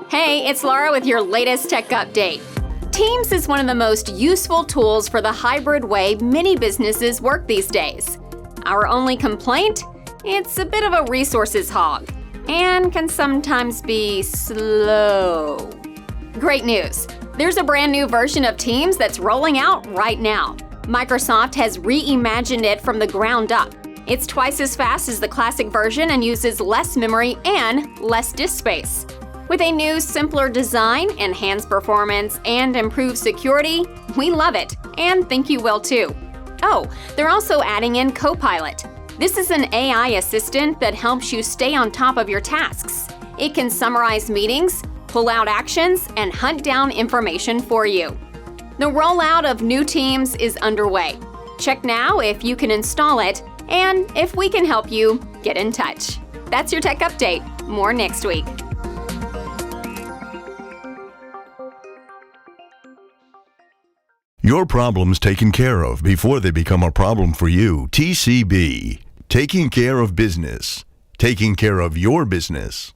Hey, it's Laura with your latest tech update. Teams is one of the most useful tools for the hybrid way many businesses work these days. Our only complaint? It's a bit of a resources hog and can sometimes be slow. Great news! There's a brand new version of Teams that's rolling out right now. Microsoft has reimagined it from the ground up. It's twice as fast as the classic version and uses less memory and less disk space. With a new, simpler design, enhanced performance, and improved security, we love it, and think you will too. Oh, they're also adding in Copilot. This is an AI assistant that helps you stay on top of your tasks. It can summarize meetings, pull out actions, and hunt down information for you. The rollout of new Teams is underway. Check now if you can install it, and if we can help you, get in touch. That's your tech update. More next week. Your problems taken care of before they become a problem for you. TCB. Taking care of business. Taking care of your business.